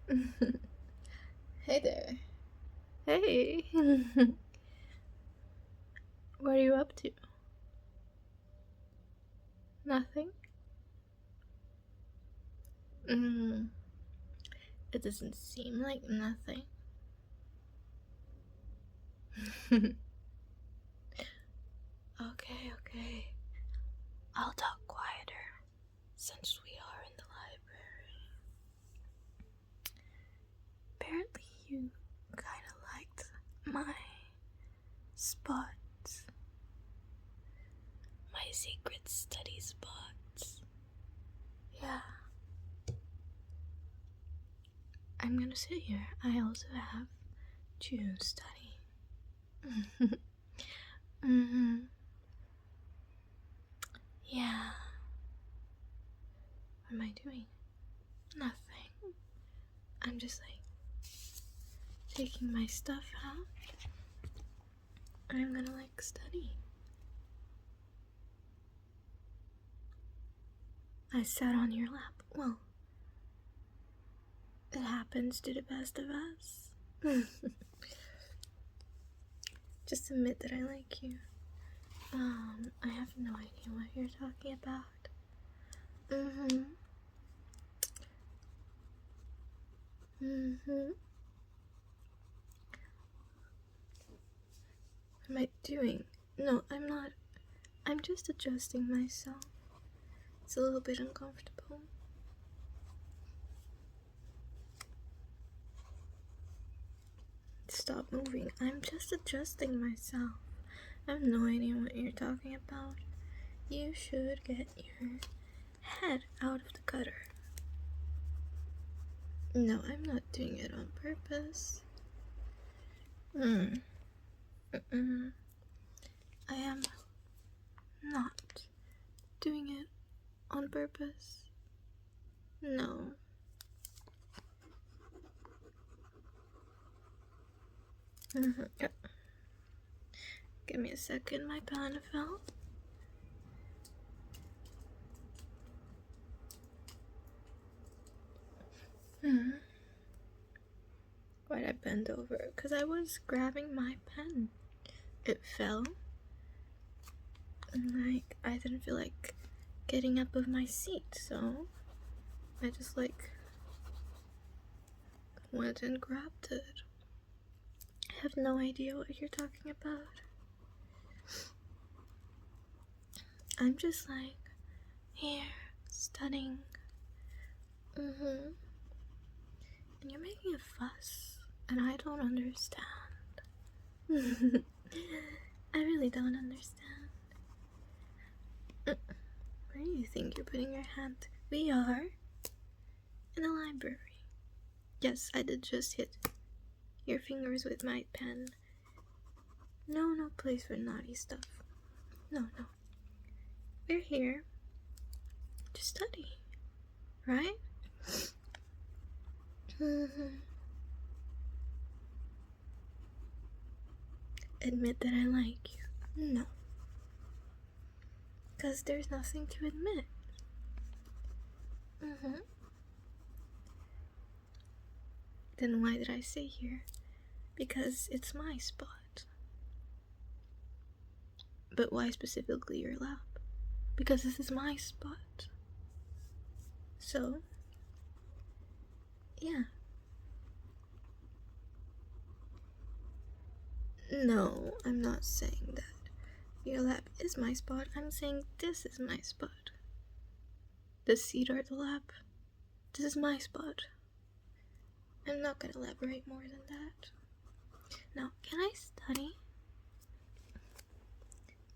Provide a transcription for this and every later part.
Hey there. Hey. What are you up to? Nothing? It doesn't seem like nothing. Okay. I'll talk quieter since we are in the library. Apparently you kinda liked my spots. My secret study spots. Yeah. I'm gonna sit here. I also have to study. Yeah. What am I doing? Nothing. I'm just like taking my stuff out. I'm gonna like study. I sat on your lap. Well, it happens to the best of us. Just admit that I like you. I have no idea what you're talking about. What am I doing? No, I'm not. I'm just adjusting myself. It's a little bit uncomfortable. Stop moving. I'm just adjusting myself. I have no idea what you're talking about. You should get your head out of the gutter. No, I'm not doing it on purpose. I am not doing it on purpose. No. Give me a second, my pen fell. Why'd I bend over? Because I was grabbing my pen. It fell. And like, I didn't feel like getting up of my seat, so I just like went and grabbed it. I have no idea what you're talking about. I'm just like here studying. And you're making a fuss, and I don't understand. I really don't understand. Where do you think you're putting your hand? We are in a library. Yes, I did just hit your fingers with my pen. No place for naughty stuff. No. We're here to study, right? Admit that I like you. No. Because there's nothing to admit. Then why did I say here? Because it's my spot. But why specifically your lap? Because this is my spot. So, yeah. No, I'm not saying that. Your lap is my spot. I'm saying this is my spot. The seat or the lap. This is my spot. I'm not gonna elaborate more than that. Now, can I study?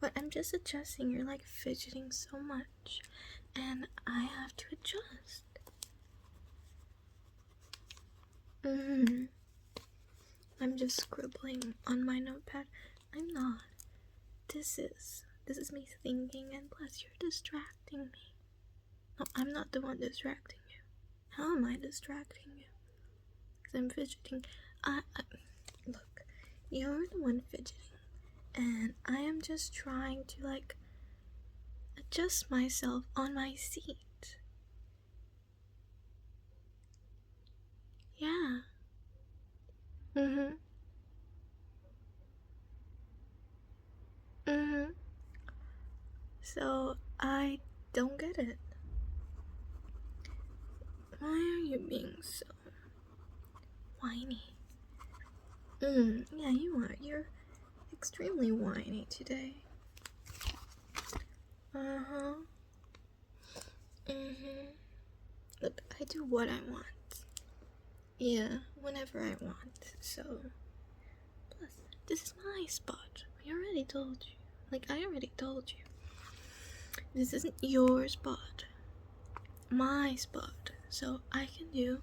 But I'm just adjusting. You're like fidgeting so much. And I have to adjust. I'm just scribbling on my notepad. I'm not. This is me thinking, and plus you're distracting me. No, I'm not the one distracting you. How am I distracting you? Because I'm fidgeting. Look, you're the one fidgeting, and I am just trying to like adjust myself on my seat. Yeah. So I don't get it. Why are you being so whiny? Yeah, you are. You're extremely whiny today. Look, I do what I want. Yeah, whenever I want. So, plus, this is my spot. I already told you. I already told you. This isn't your spot. My spot. So I can do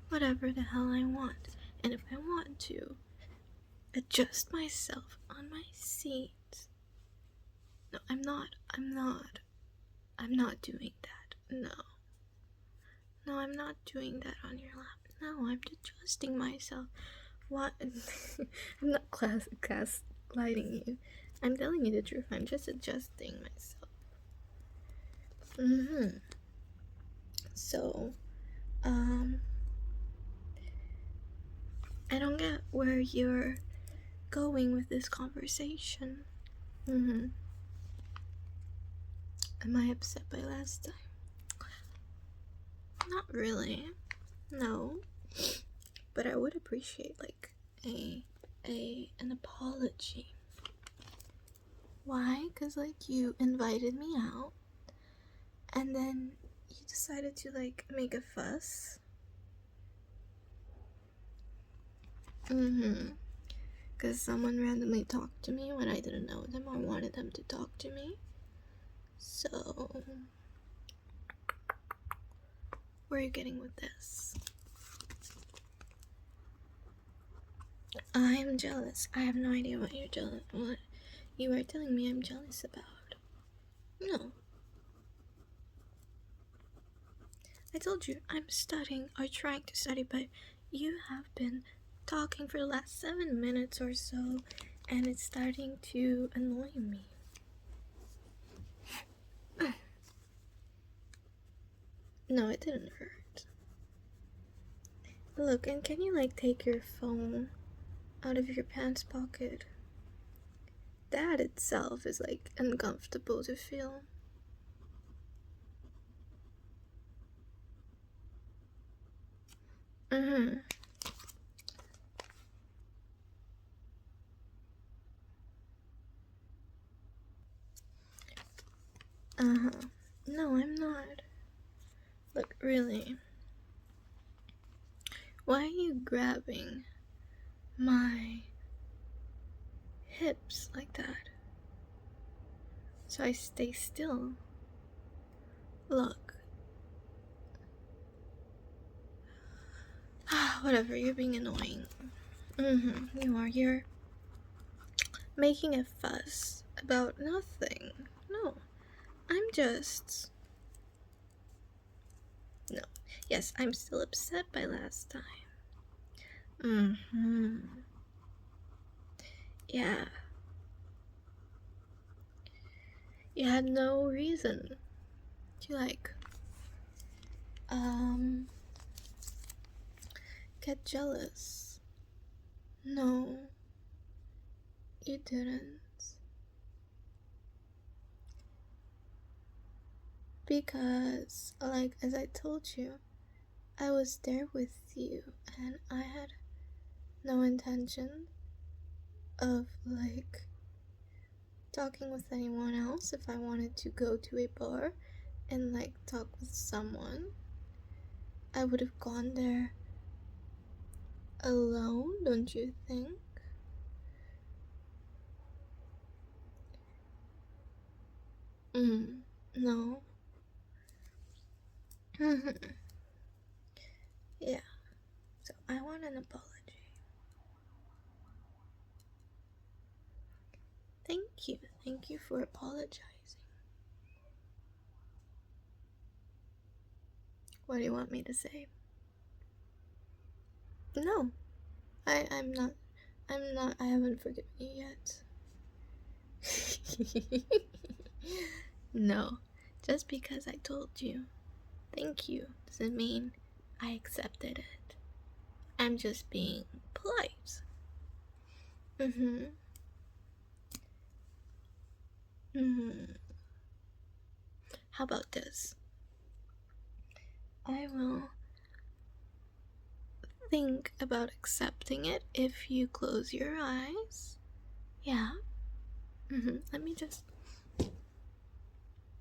whatever the hell I want. And if I want to adjust myself on my seat. No, I'm not doing that. No, I'm not doing that on your lap. No, I'm adjusting myself. What? I'm not gaslighting you. I'm telling you the truth. I'm just adjusting myself. So, I don't get where you're going with this conversation. Am I upset by last time? Not really. No. But I would appreciate an apology. Why? Cause you invited me out, and then you decided to make a fuss. Cause someone randomly talked to me when I didn't know them or wanted them to talk to me. So, where are you getting with this? I'm jealous. I have no idea what you are telling me I'm jealous about. No. I told you, I'm studying or trying to study, but you have been talking for the last 7 minutes or so, and it's starting to annoy me. No, it didn't hurt. Look, and can you take your phone out of your pants pocket? That itself is uncomfortable to feel. No, I'm not. Look, really. Why are you grabbing my hips like that? So I stay still. Look. Whatever, you're being annoying. You are. You're making a fuss about nothing. No. I'm just... No. Yes, I'm still upset by last time. Yeah. You had no reason to get jealous. No, you didn't. Because, as I told you, I was there with you, and I had no intention of, talking with anyone else. If I wanted to go to a bar and, talk with someone, I would have gone there alone, don't you think? No. Yeah. So I want an apology. Thank you. Thank you for apologizing. What do you want me to say? No. I'm not. I haven't forgiven you yet. No. Just because I told you thank you doesn't mean I accepted it. I'm just being polite. How about this? I will think about accepting it if you close your eyes. Yeah. Let me just...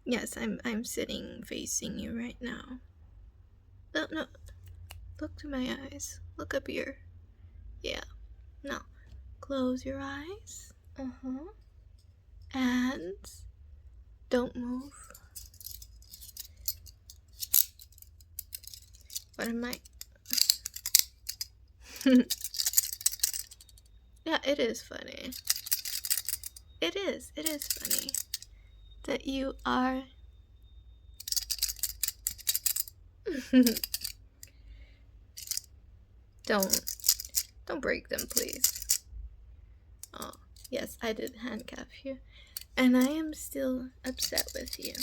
Yes, I'm sitting facing you right now. No. Look to my eyes. Look up here. Yeah. No. Close your eyes. And don't move. What am I? Yeah, it is funny. It is funny that you are... Don't break them, please. Oh, yes, I did handcuff you. And I am still upset with you.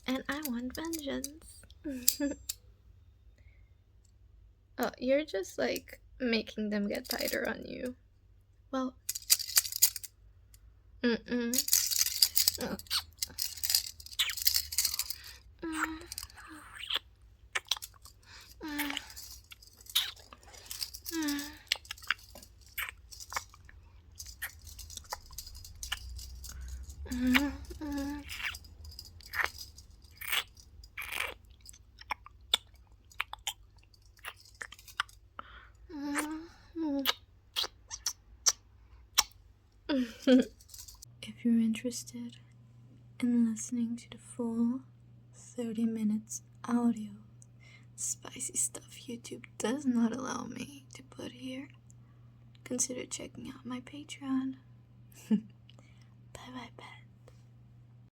And I want vengeance. Oh, you're just like making them get tighter on you. Well, if you're interested in listening to the full 30 minutes audio spicy stuff YouTube does not allow me to put here, consider checking out my Patreon.